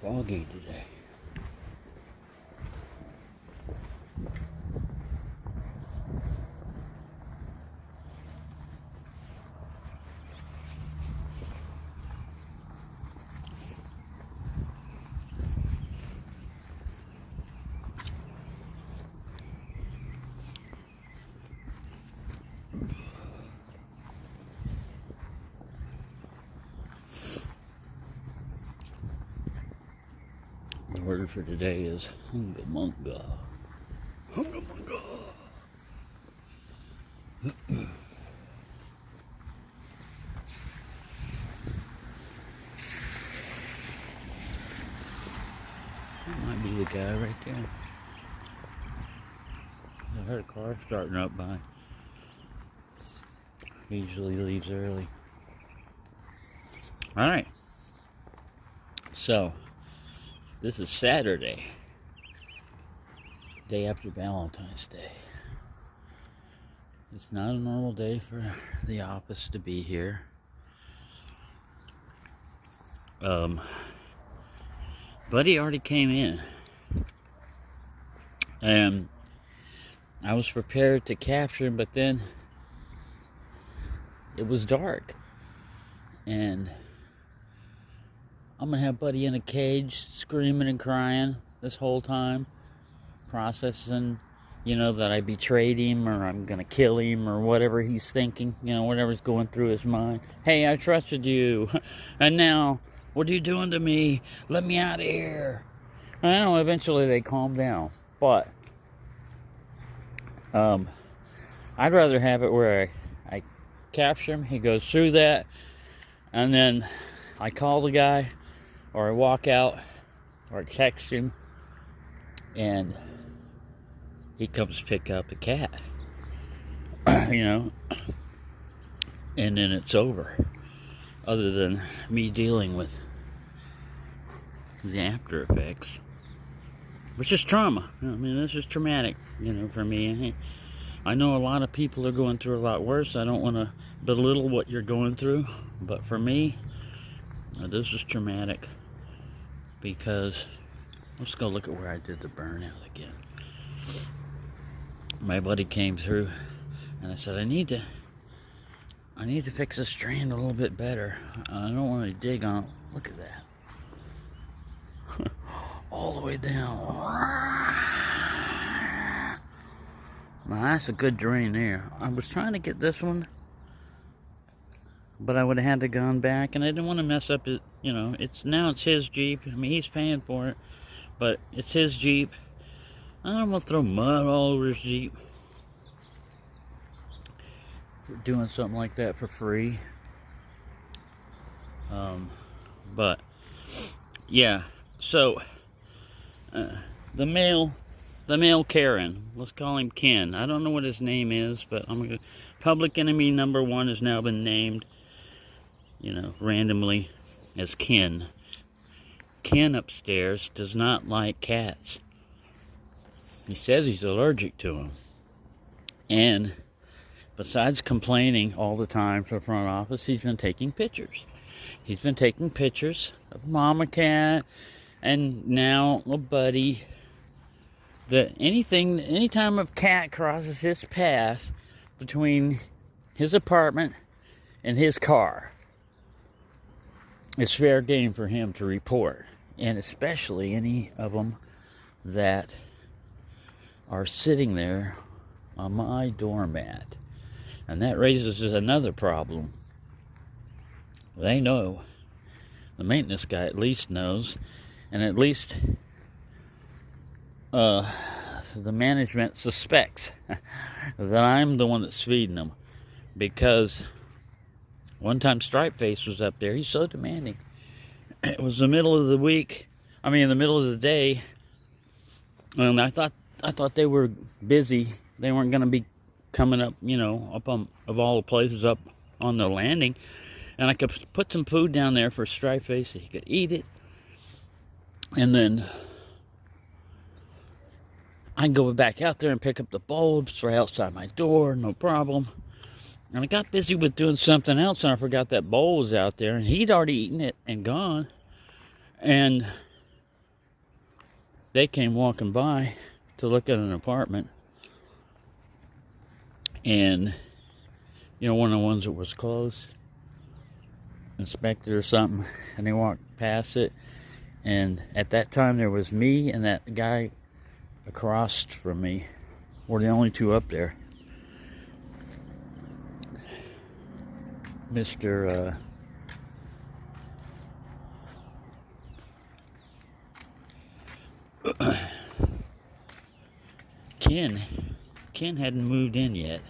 foggy today. The word for today is hungamunga. Hungamunga. That might be the guy right there. I heard a car starting up by. He usually leaves early. Alright. So, this is Saturday, day after Valentine's Day. It's not a normal day for the office to be here. Buddy already came in, and I was prepared to capture him, but then it was dark, and I'm gonna have Buddy in a cage, screaming and crying this whole time, processing, that I betrayed him, or I'm gonna kill him, or whatever he's thinking, whatever's going through his mind. Hey, I trusted you, and now, what are you doing to me? Let me out of here. I know eventually they calm down, but I'd rather have it where I capture him, he goes through that, and then I call the guy, or I walk out, or I text him, and he comes pick up a cat, and then it's over, other than me dealing with the after effects, which is trauma. This is traumatic, for me. I know a lot of people are going through a lot worse. I don't want to belittle what you're going through, but for me, this is traumatic, because let's go look at where I did the burnout again. My buddy came through, and I said, I need to fix the strand a little bit better. I don't want to dig on it. Look at that. All the way down. Now that's a good drain there. I was trying to get this one, but I would have had to gone back, and I didn't want to mess up his, it's his Jeep. He's paying for it, but it's his Jeep. I don't want to throw mud all over his Jeep for doing something like that for free. But yeah, so the male Karen, let's call him Ken. I don't know what his name is, but public enemy number 1 has now been named, randomly as Ken. Ken upstairs does not like cats. He says he's allergic to them. And besides complaining all the time to the front office, he's been taking pictures. He's been taking pictures of Mama Cat and now a Buddy. Anytime a cat crosses his path between his apartment and his car, it's fair game for him to report. And especially any of them that are sitting there on my doormat. And that raises another problem. They know. The maintenance guy at least knows. And at least the management suspects that I'm the one that's feeding them. Because one time Stripeface was up there. He's so demanding. It was the middle of the week. The middle of the day. And I thought they were busy. They weren't going to be coming up, up on, of all the places, up on the landing. And I could put some food down there for Stripeface so he could eat it. And then I can go back out there and pick up the bulbs right outside my door, no problem. And I got busy with doing something else, and I forgot that bowl was out there, and he'd already eaten it and gone. And they came walking by to look at an apartment, and one of the ones that was closed, inspected or something, and they walked past it, and at that time there was me and that guy across from me were the only two up there. Mr. Ken hadn't moved in yet,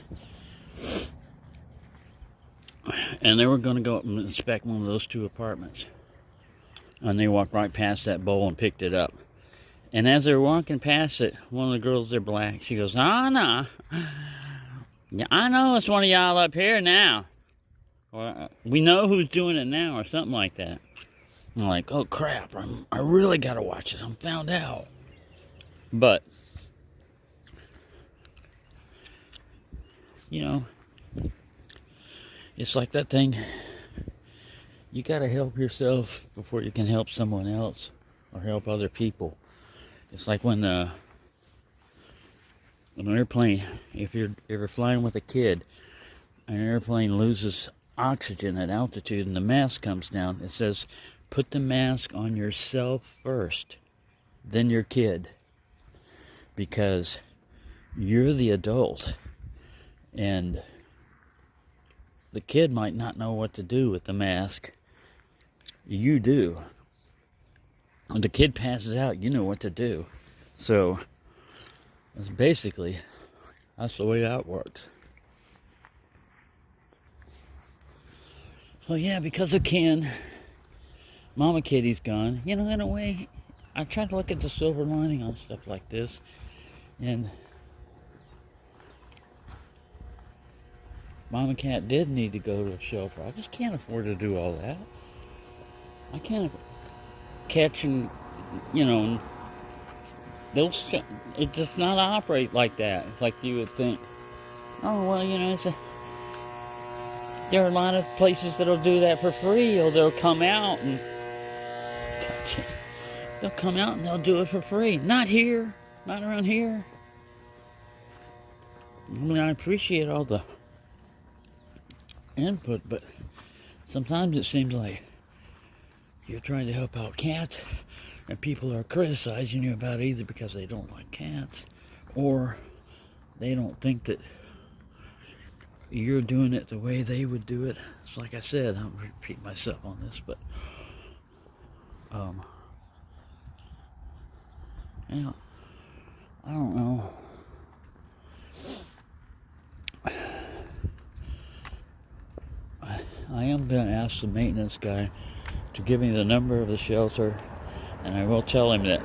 and they were going to go up and inspect one of those two apartments, and they walked right past that bowl and picked it up. And as they were walking past it, one of the girls, they're black, she goes, no, yeah, I know it's one of y'all up here now, or we know who's doing it now, or something like that. I'm like, oh crap, I really gotta watch it, I'm found out. But it's like that thing, you gotta help yourself before you can help someone else or help other people. It's like when an airplane, if you're flying with a kid, an airplane loses oxygen at altitude and the mask comes down, it says put the mask on yourself first, then your kid, because you're the adult and the kid might not know what to do with the mask. You do. When the kid passes out, you know what to do. So that's the way that works. So yeah, because of Ken, Mama Kitty's gone. In a way, I try to look at the silver lining on stuff like this, and Mama Cat did need to go to a shelter. I just can't afford to do all that. I can't catch and, it does not operate like that. It's like you would think, oh, well, there are a lot of places that'll do that for free, or they'll come out and they'll do it for free. Not here, not around here. I mean, I appreciate all the input, but sometimes it seems like you're trying to help out cats and people are criticizing you about it either because they don't like cats or they don't think that you're doing it the way they would do it. It's like I said, I'm repeating myself on this, but I don't know. I am going to ask the maintenance guy to give me the number of the shelter, and I will tell him that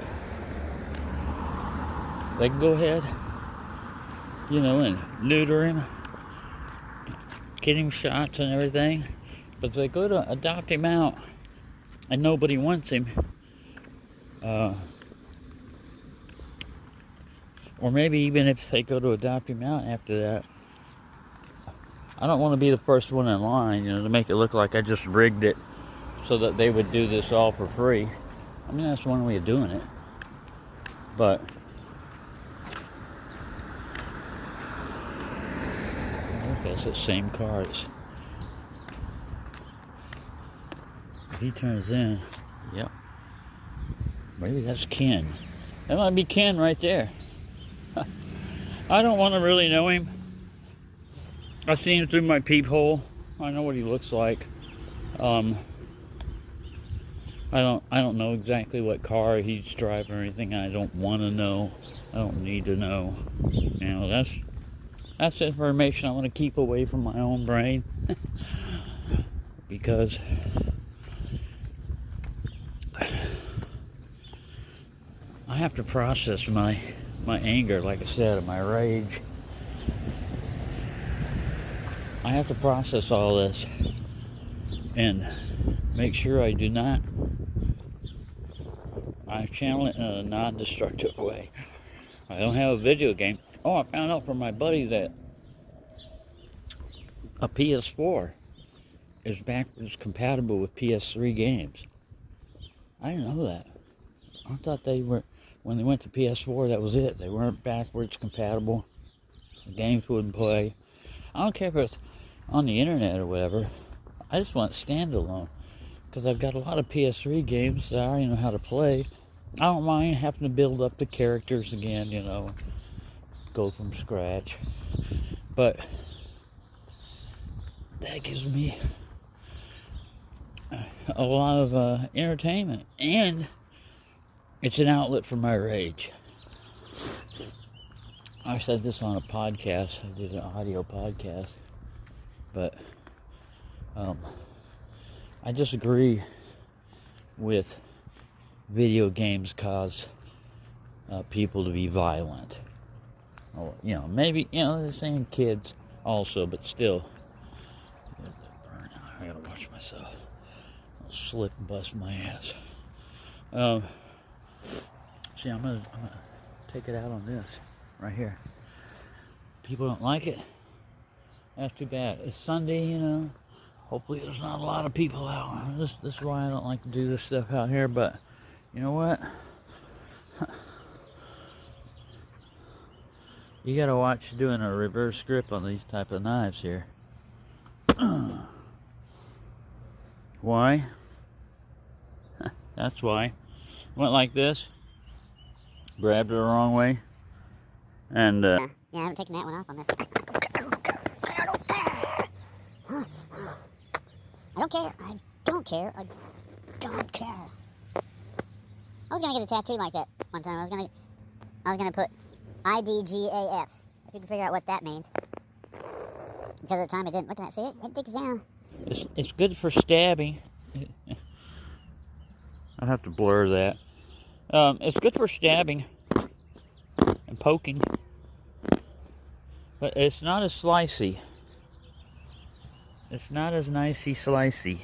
they can go ahead, and neuter him, get him shots and everything, but if they go to adopt him out and nobody wants him, or maybe even if they go to adopt him out after that, I don't want to be the first one in line, to make it look like I just rigged it so that they would do this all for free. I mean, that's one way of doing it. But I think that's the same car. If he turns in, yep. Maybe that's Ken. That might be Ken right there. I don't want to really know him. I've seen him through my peephole. I know what he looks like. I don't know exactly what car he's driving or anything. I don't want to know. I don't need to know. That's information I want to keep away from my own brain because I have to process my anger, like I said, and my rage. I have to process all this and make sure I channel it in a non-destructive way. I don't have a video game. Oh, I found out from my buddy that a PS4 is backwards compatible with PS3 games. I didn't know that. I thought they weren't when they went to PS4, that was it. They weren't backwards compatible. The games wouldn't play. I don't care if it's on the internet or whatever. I just want standalone. Because I've got a lot of PS3 games that I already know how to play. I don't mind having to build up the characters again, you know. Go from scratch. But that gives me a lot of entertainment. And it's an outlet for my rage. I said this on a podcast. I did an audio podcast. But I disagree with video games cause people to be violent. Or, you know, maybe, you know, they're saying kids also, but still. I gotta watch myself. I'll slip and bust my ass. See, I'm gonna take it out on this right here. People don't like it. That's too bad. It's Sunday, you know. Hopefully there's not a lot of people out. This is why I don't like to do this stuff out here, but you know what? You gotta watch doing a reverse grip on these type of knives here. Why? That's why. Went like this. Grabbed it the wrong way. And yeah, I haven't taken that one off on this. I don't care. I don't care. I don't care. I was gonna get a tattoo like that one time. I was gonna put IDGAF. If you can figure out what that means. Because at the time it didn't. Look at that. See it? It digs down. it's good for stabbing. I'll have to blur that. It's good for stabbing and poking. But it's not as slicey. It's not as nicey slicey.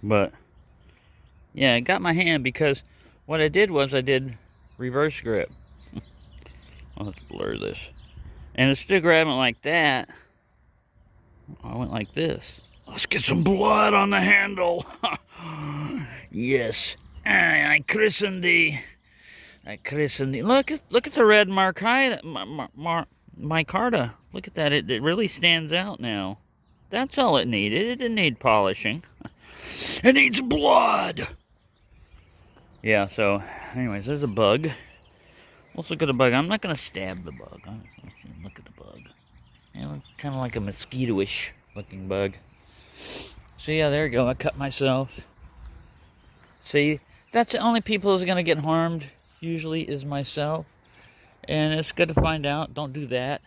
But yeah, it got my hand because what I did was I did reverse grip. I'll have to blur this. And instead of grabbing it like that, I went like this. Let's get some blood on the handle. Yes. I christened thee. Look at the red micarta. Look at that. It really stands out now. That's all it needed. It didn't need polishing. It needs blood. Yeah, so anyways, there's a bug. Let's look at the bug. I'm not going to stab the bug. I'm just going to look at the bug. Yeah, kind of like a mosquito-ish looking bug. So yeah, there you go. I cut myself. See, that's the only people who's going to get harmed, usually, is myself. And it's good to find out. Don't do that.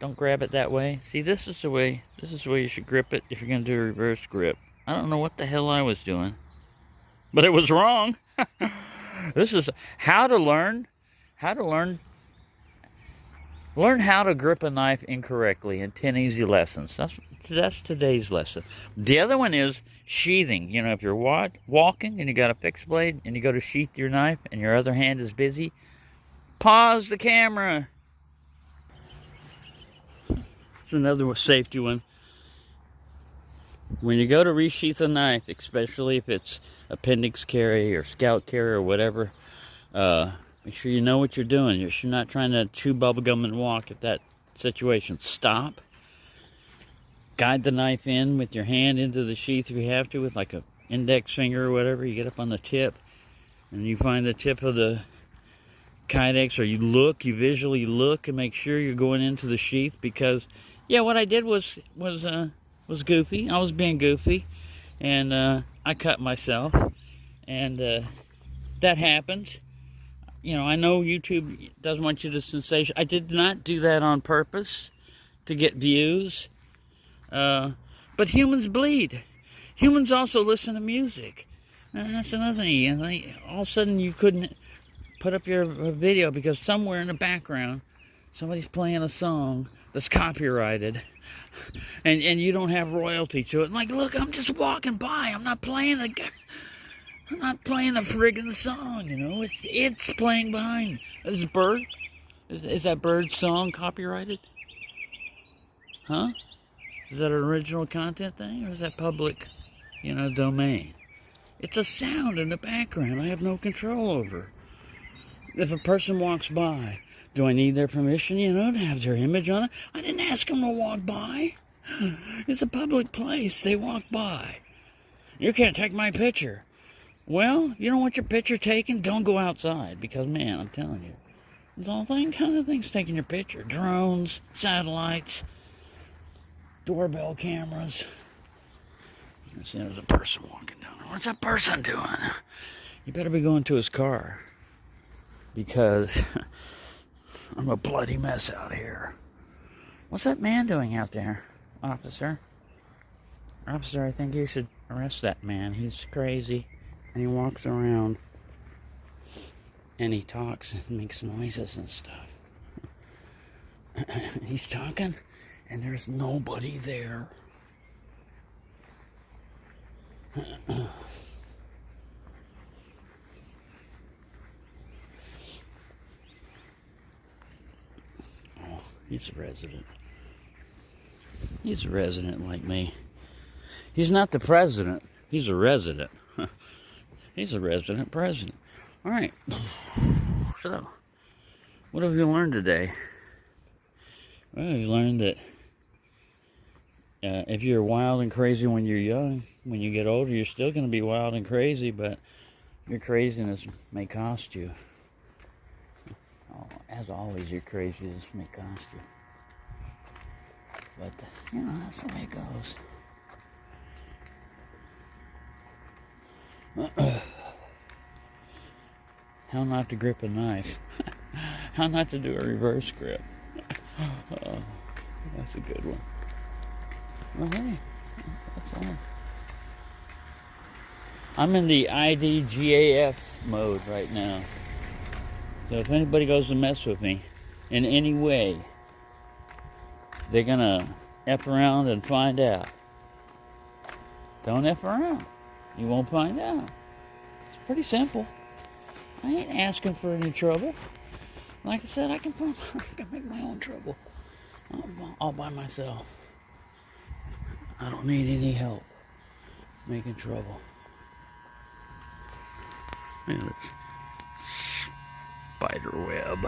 Don't grab it that way. See, this is the way you should grip it if you're going to do a reverse grip. I don't know what the hell I was doing. But it was wrong. This is how to learn how to grip a knife incorrectly in 10 easy lessons. That's today's lesson. The other one is sheathing. You know, if you're walking and you got a fixed blade and you go to sheath your knife and your other hand is busy, pause the camera. It's another safety one. When you go to resheath a knife, especially if it's appendix carry or scout carry or whatever, make sure you know what you're doing. You're not trying to chew bubblegum and walk at that situation. Stop. Guide the knife in with your hand into the sheath if you have to, with like a index finger or whatever. You get up on the tip and you find the tip of the Kydex, or you visually look and make sure you're going into the sheath, because yeah, what I did was goofy. I was being goofy, and I cut myself, and that happens. You know, I know YouTube doesn't want you to sensation. I did not do that on purpose to get views. But humans bleed. Humans also listen to music. And that's another thing. You know, all of a sudden you couldn't put up your video because somewhere in the background somebody's playing a song that's copyrighted. And you don't have royalty to it. Like, look, I'm just walking by. I'm not playing a friggin' song, you know. It's playing behind. Is Bird? Is that Bird's song copyrighted? Huh? Is that an original content thing, or is that public, you know, domain? It's a sound in the background I have no control over. If a person walks by, do I need their permission, to have their image on it? I didn't ask them to walk by. It's a public place. They walked by. You can't take my picture. Well, you don't want your picture taken? Don't go outside. Because, man, I'm telling you, there's all kind of things taking your picture. Drones, satellites, doorbell cameras. See, there's a person walking down there. What's that person doing? You better be going to his car. Because I'm a bloody mess out here. What's that man doing out there, officer? Officer, I think you should arrest that man. He's crazy. And he walks around. And he talks and makes noises and stuff. He's talking, and there's nobody there. Oh, he's a resident. He's a resident like me. He's not the president. He's a resident. He's a resident president. All right. So, what have you learned today? Well, you learned that if you're wild and crazy when you're young, when you get older, you're still going to be wild and crazy, but your craziness may cost you. Oh, as always, your craziness may cost you. But, that's the way it goes. How not to grip a knife. How not to do a reverse grip. Oh, that's a good one. Well, hey, that's all. I'm in the IDGAF mode right now. So if anybody goes to mess with me in any way, they're gonna F around and find out. Don't F around. You won't find out. It's pretty simple. I ain't asking for any trouble. Like I said, I can make my own trouble all by myself. I don't need any help making trouble. Man, it's spider web.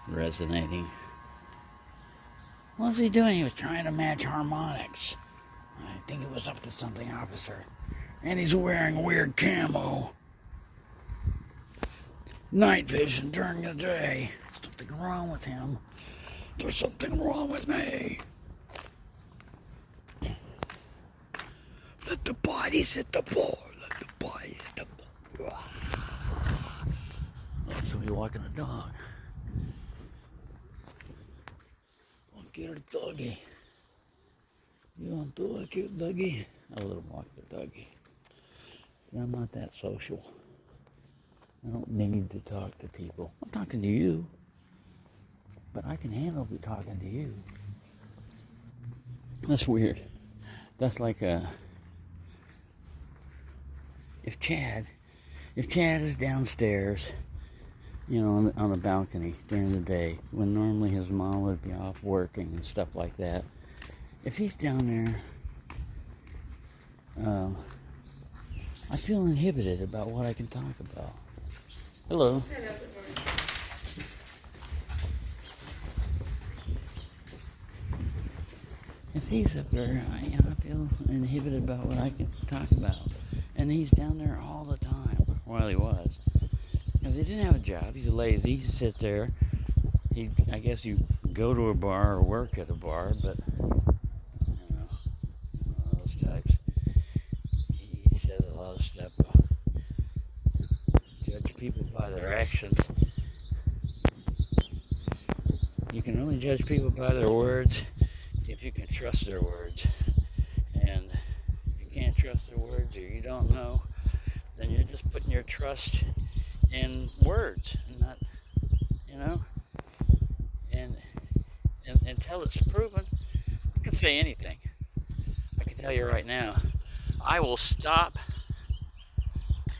Resonating. What was he doing? He was trying to match harmonics. I think he was up to something, officer. And he's wearing weird camo. Night vision during the day. Something wrong with him. There's something wrong with me. Let the bodies hit the floor. Let the bodies hit the floor. Oh, somebody walking a dog. Get a doggy. You want to do a cute doggy? I'll let him walk the doggy. I'm not that social. I don't need to talk to people. I'm talking to you. But I can handle talking to you. That's weird. That's like if Chad is downstairs, on the balcony during the day, when normally his mom would be off working and stuff like that. If he's down there, I feel inhibited about what I can talk about. Hello. If he's up there, I feel inhibited about what I can talk about. And he's down there all the time, while he was. Because he didn't have a job. He's lazy. He sits there. I guess you go to a bar or work at a bar, but, those types. He says a lot of stuff. Judge people by their actions. You can only judge people by their words if you can trust their words. And if you can't trust their words or you don't know, then you're just putting your trust in words, and not, and until it's proven, I can say anything. I can tell you right now, I will stop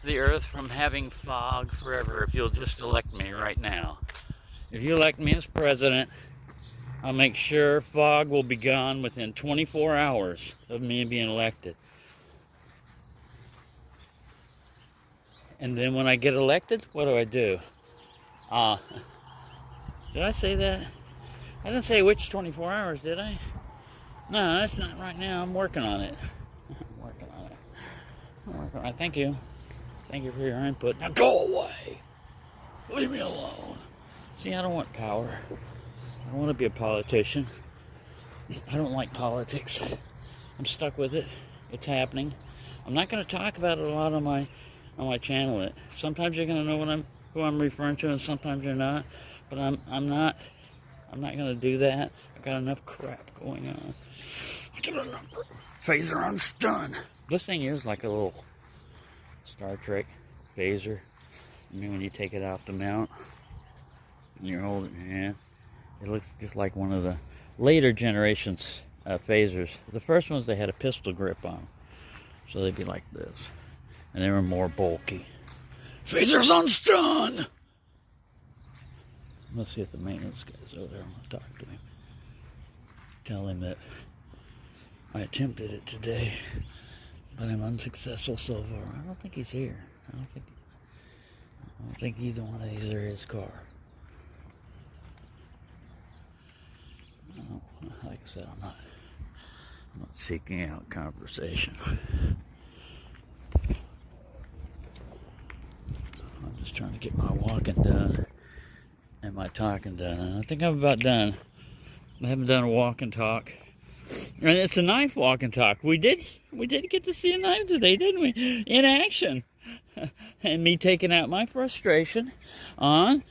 the earth from having fog forever if you'll just elect me right now. If you elect me as president, I'll make sure fog will be gone within 24 hours of me being elected. And then when I get elected, what do? Did I say that? I didn't say which 24 hours, did I? No, that's not right now. I'm working on it. I'm working on it. Thank you. Thank you for your input. Now go away. Leave me alone. See, I don't want power. I don't want to be a politician. I don't like politics. I'm stuck with it. It's happening. I'm not going to talk about it a lot on my channel. Sometimes you're going to know who I'm referring to, and sometimes you're not. But I'm not going to do that. I've got enough crap going on. Phaser on stun. This thing is like a little Star Trek phaser. I mean, when you take it off the mount and you're holding it in your hand, it looks just like one of the later generations phasers. The first ones, they had a pistol grip on them, so they'd be like this, and they were more bulky. Phasers on stun. Let's see if the maintenance guy's over there. I'm gonna talk to him. Tell him that I attempted it today, but I'm unsuccessful so far. I don't think he's here. I don't think either one of these are his car. No, like I said, I'm not seeking out conversation. I'm just trying to get my walking done and my talking done. And I think I'm about done. I haven't done a walk and talk. And it's a knife walk and talk. We did get to see a knife today, didn't we? In action. And me taking out my frustration on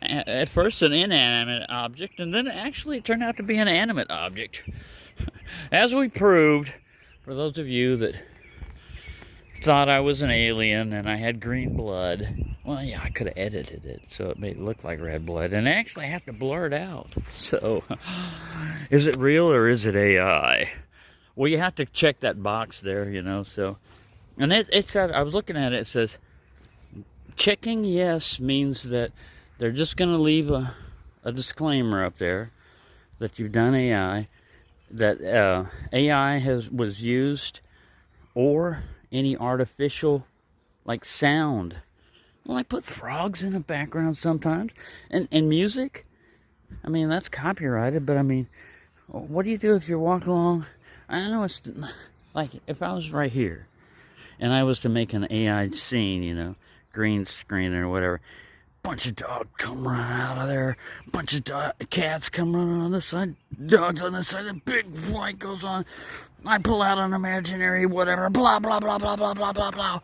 at first an inanimate object, and then actually it turned out to be an animate object. As we proved, for those of you that thought I was an alien and I had green blood, well, yeah, I could have edited it so it made it look like red blood, and actually I have to blur it out. So, is it real or is it AI? Well, you have to check that box there, you know. So, and it said, I was looking at it, it says, checking yes means that they're just going to leave a disclaimer up there that you've done AI, that AI was used, or any artificial like sound. Well, I put frogs in the background sometimes, and music. I mean, that's copyrighted, but I mean, what do you do if you're walking along? I know it's like if I was right here and I was to make an AI scene, you know, green screen or whatever. Bunch of dogs come running out of there. Bunch of cats come running on this side. Dogs on this side. A big fight goes on. I pull out an imaginary whatever. Blah, blah, blah, blah, blah, blah, blah, blah.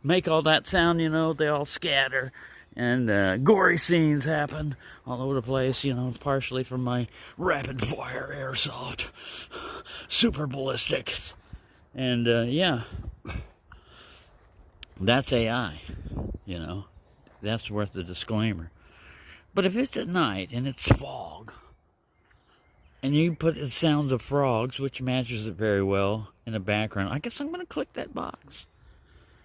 Make all that sound, you know. They all scatter. And gory scenes happen all over the place, you know, partially from my rapid-fire airsoft. Super ballistics. And, yeah. That's AI, you know. That's worth the disclaimer. But if it's at night and it's fog, and you put the sounds of frogs, which matches it very well in the background, I guess I'm going to click that box.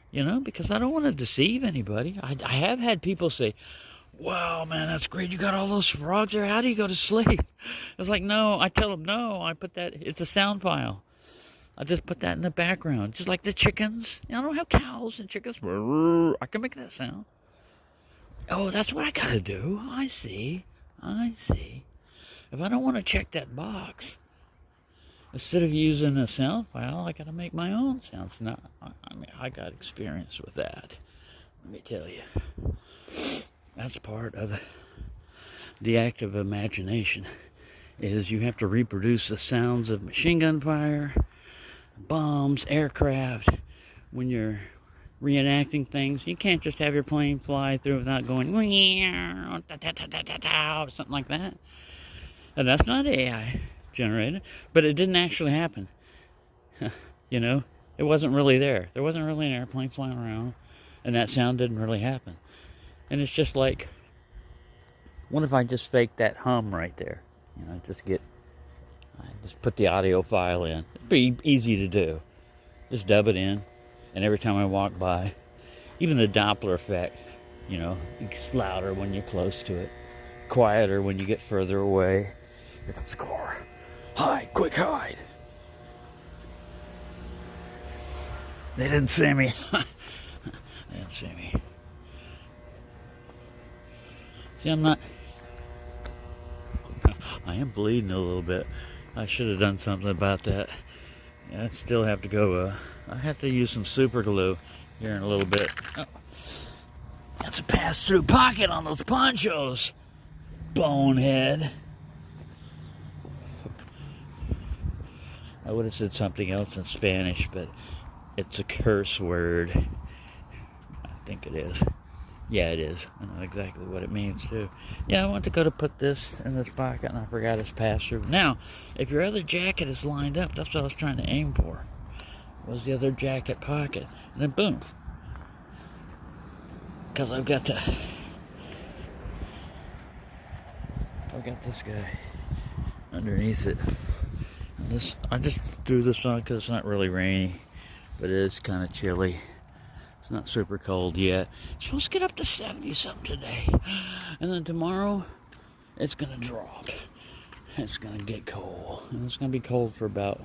You know, because I don't want to deceive anybody. I have had people say, wow, man, that's great. You got all those frogs there. How do you go to sleep? It's like, no. I tell them, no. I put that, it's a sound file. I just put that in the background. Just like the chickens. You know, I don't have cows and chickens. I can make that sound. Oh, that's what I gotta do. I see. If I don't want to check that box, instead of using a sound file, I gotta make my own sounds. Now, I mean, I got experience with that. Let me tell you. That's part of the act of imagination, is you have to reproduce the sounds of machine gun fire, bombs, aircraft, when you're reenacting things. You can't just have your plane fly through without going something like that. And that's not AI generated, but it didn't actually happen. You know, it wasn't really there. There wasn't really an airplane flying around, and that sound didn't really happen. And it's just like, what if I just faked that hum right there? You know, I just put the audio file in. It'd be easy to do. Just dub it in. And every time I walk by, Even the Doppler effect, you know, it's louder when you're close to it, quieter when you get further away. Here comes the car. Hide, quick hide. They didn't see me. They didn't see me. See, I'm not... I am bleeding a little bit. I should have done something about that. I still have to go, I have to use some super glue here in a little bit. Oh. That's a pass-through pocket on those ponchos, bonehead. I would have said something else in Spanish, but it's a curse word. I think it is. Yeah, it is. I know exactly what it means, too. Yeah, I went to go to put this in this pocket, and I forgot it's pass-through. Now, if your other jacket is lined up, that's what I was trying to aim for, was the other jacket pocket. And then, boom. Because I've got this guy underneath it. And I just threw this on because it's not really rainy, but it is kind of chilly. It's not super cold yet. It's supposed to get up to 70-something today. And then tomorrow, it's going to drop. It's going to get cold. And it's going to be cold for about,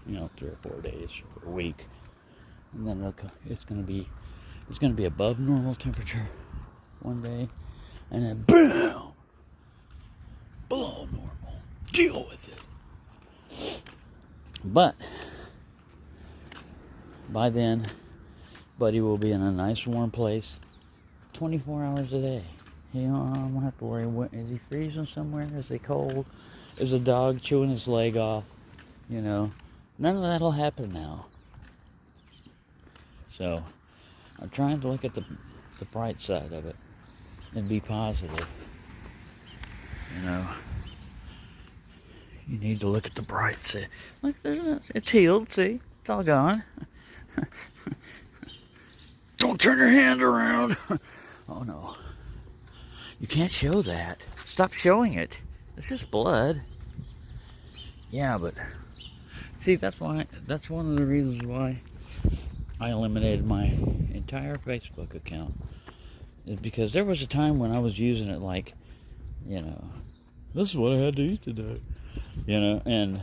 3 or 4 days, or a week. And then it's going to be above normal temperature one day. And then, boom! Below normal. Deal with it. But, by then, Buddy will be in a nice warm place 24 hours a day. I don't have to worry, is he freezing somewhere? Is he cold? Is the dog chewing his leg off? None of that'll happen now. So, I'm trying to look at the bright side of it and be positive. You need to look at the bright side. Look, it's healed, see? It's all gone. Don't turn your hand around. Oh no. You can't show that. Stop showing it. It's just blood. Yeah, but see, that's one of the reasons why I eliminated my entire Facebook account. Is because there was a time when I was using it like, this is what I had to eat today. And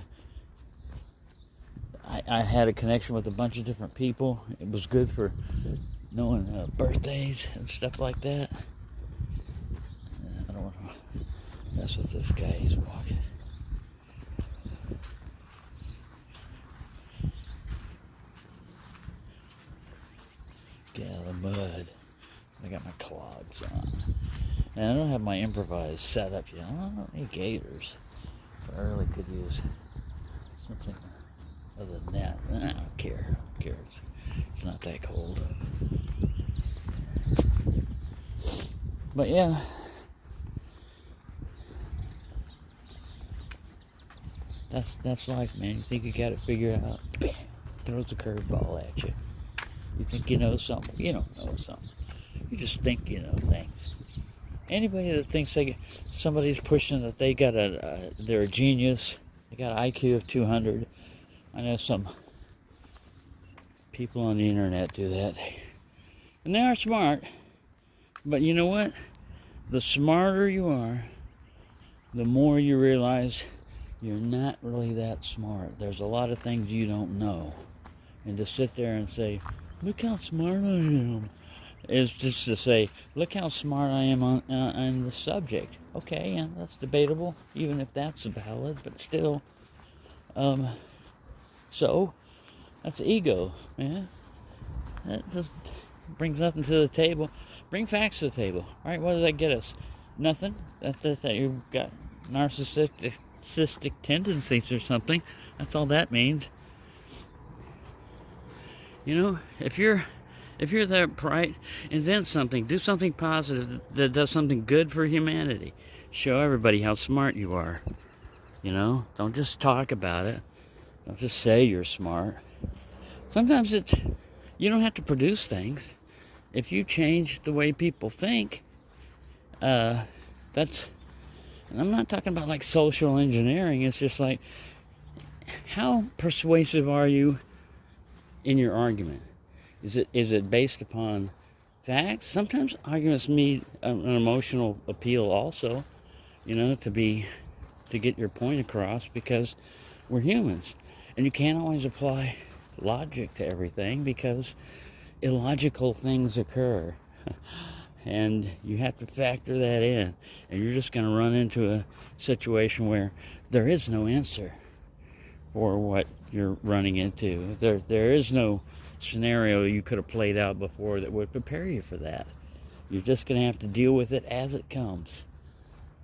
I had a connection with a bunch of different people. It was good for knowing birthdays and stuff like that. I don't want to mess with this guy. He's walking. Get out of the mud. I got my clogs on. And I don't have my improvised setup yet. I don't need gators. But I really could use something other than that. I don't care. Who cares? It's not that cold. But yeah. That's life, man. You think you got it figured out. Bam! Throws a curveball at you. You think you know something. You don't know something. You just think you know things. Anybody that thinks somebody's pushing that they got they're a genius, they got an IQ of 200. I know some people on the internet do that. And they are smart. But you know what? The smarter you are, the more you realize you're not really that smart. There's a lot of things you don't know. And to sit there and say, look how smart I am, is just to say, look how smart I am on the subject. Okay, yeah, that's debatable, even if that's valid, but still. So, that's ego, man. That just brings nothing to the table. Bring facts to the table. All right, what does that get us? Nothing. That you've got narcissistic tendencies or something. That's all that means. If you're that bright, invent something. Do something positive that does something good for humanity. Show everybody how smart you are. Don't just talk about it. Don't just say you're smart. Sometimes you don't have to produce things. If you change the way people think, and I'm not talking about like social engineering. It's just like, how persuasive are you in your argument? Is it based upon facts? Sometimes arguments need an emotional appeal also, to get your point across, because we're humans. And you can't always apply logic to everything because illogical things occur. And you have to factor that in. And you're just going to run into a situation where there is no answer for what you're running into. There is no scenario you could have played out before that would prepare you for that. You're just going to have to deal with it as it comes.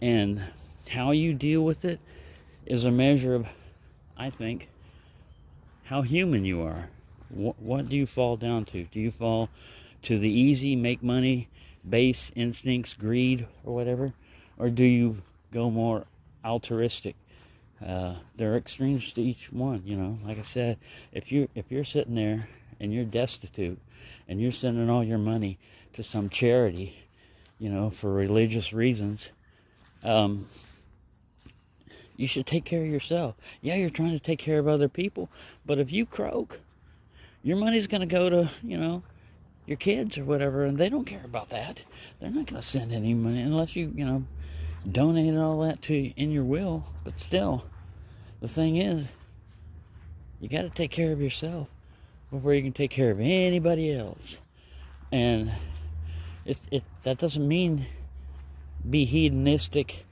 And how you deal with it is a measure of, I think, how human you are. What do you fall down to? Do you fall to the easy, make money, base instincts, greed, or whatever? Or do you go more altruistic? There are extremes to each one, Like I said, if you're sitting there and you're destitute and you're sending all your money to some charity, for religious reasons, you should take care of yourself. Yeah, you're trying to take care of other people, but if you croak, your money's going to go to, your kids or whatever, and they don't care about that. They're not going to send any money unless you, donate all that to in your will. But still, the thing is, you got to take care of yourself before you can take care of anybody else. And that doesn't mean be hedonistic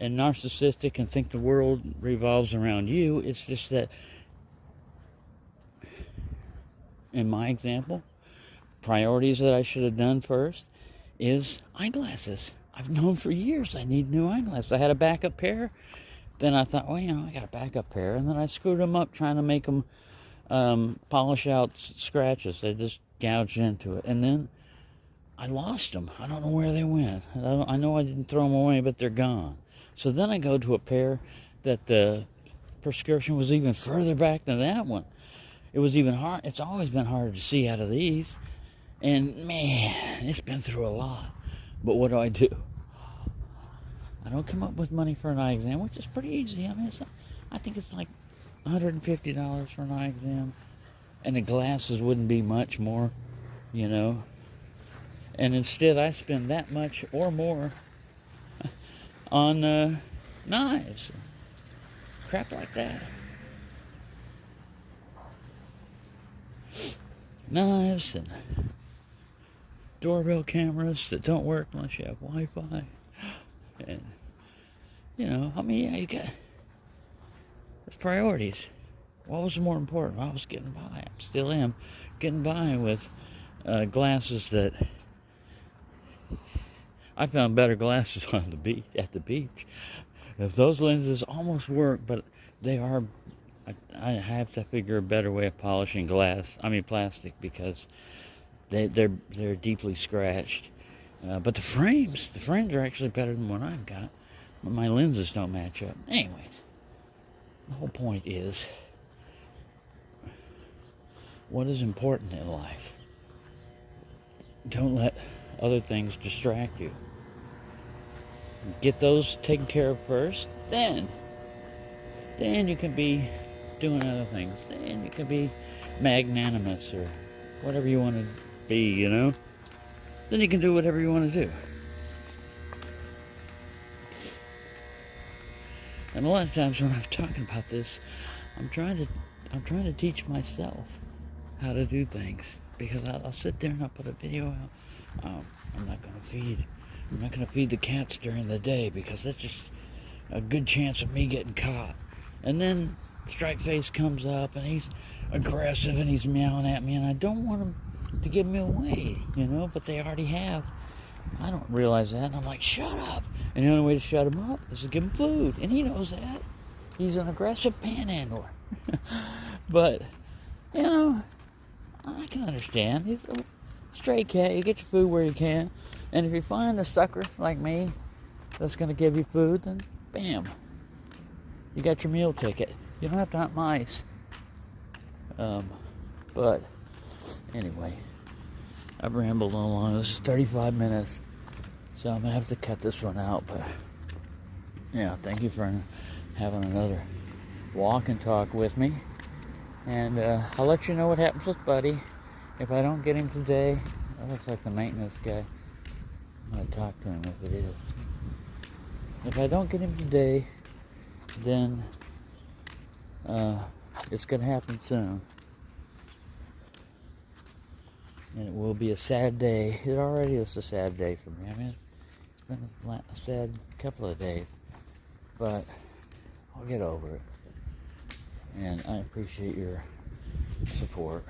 and narcissistic and think the world revolves around you. It's just that, in my example, priorities that I should have done first is eyeglasses. I've known for years I need new eyeglasses. I had a backup pair. Then I thought, I got a backup pair. And then I screwed them up trying to make them polish out scratches. They just gouged into it. And then I lost them. I don't know where they went. I know I didn't throw them away, but they're gone. So then I go to a pair that the prescription was even further back than that one. It was even hard. It's always been harder to see out of these. And man, it's been through a lot. But what do? I don't come up with money for an eye exam, which is pretty easy. I think it's like $150 for an eye exam. And the glasses wouldn't be much more, And instead I spend that much or more on knives. Crap like that. Knives and doorbell cameras that don't work unless you have Wi-Fi. And, you got... There's priorities. What was more important? I was getting by. I still am getting by with glasses that... I found better glasses at the beach. If those lenses almost work, but they are... I have to figure a better way of polishing plastic, because they're deeply scratched. But the frames are actually better than what I've got. But my lenses don't match up. Anyways, the whole point is, what is important in life? Don't let other things distract you. Get those taken care of first, then you can be doing other things. Then you can be magnanimous or whatever you want to be, Then you can do whatever you want to do. And a lot of times when I'm talking about this, I'm trying to teach myself how to do things, because I'll sit there and I'll put a video out. I'm not going to feed the cats during the day, because that's just a good chance of me getting caught. And then Striped Face comes up and he's aggressive and he's meowing at me, and I don't want him to give me away, but they already have. I don't realize that, and I'm like, shut up. And the only way to shut him up is to give him food, and he knows that. He's an aggressive panhandler. But, I can understand. He's a stray cat. You get your food where you can. And if you find a sucker like me that's going to give you food, then bam, you got your meal ticket. You don't have to hunt mice. But anyway, I've rambled on. This is 35 minutes, so I'm going to have to cut this one out. But yeah, thank you for having another walk and talk with me. And I'll let you know what happens with Buddy. If I don't get him today, that looks like the maintenance guy. I'm going to talk to him if it is. If I don't get him today, then it's going to happen soon. And it will be a sad day. It already is a sad day for me. I mean, it's been a sad couple of days. But I'll get over it. And I appreciate your support.